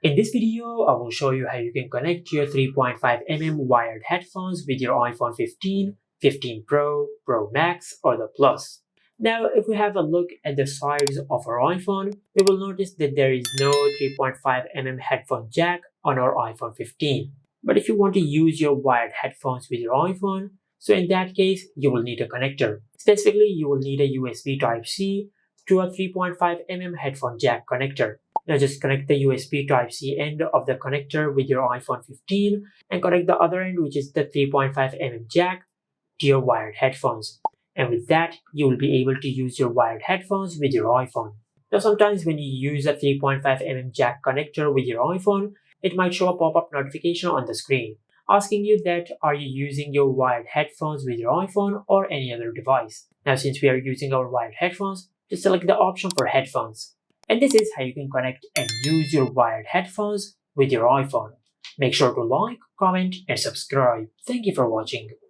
In this video, I will show you how you can connect your 3.5 mm wired headphones with your iPhone 15, 15 Pro, Pro Max, or the Plus. Now, if we have a look at the sides of our iPhone, we will notice that there is no 3.5 mm headphone jack on our iPhone 15. But if you want to use your wired headphones with your iPhone, so in that case, you will need a connector. Specifically, you will need a USB Type-C to a 3.5 mm headphone jack connector. Now just connect the USB Type-C end of the connector with your iPhone 15 and connect the other end, which is the 3.5 mm jack, to your wired headphones. And with that, you will be able to use your wired headphones with your iPhone. Now sometimes when you use a 3.5 mm jack connector with your iPhone, it might show a pop-up notification on the screen asking you that are you using your wired headphones with your iPhone or any other device. Now since we are using our wired headphones, just select the option for headphones. And this is how you can connect and use your wired headphones with your iPhone. Make sure to like, comment, and subscribe. Thank you for watching.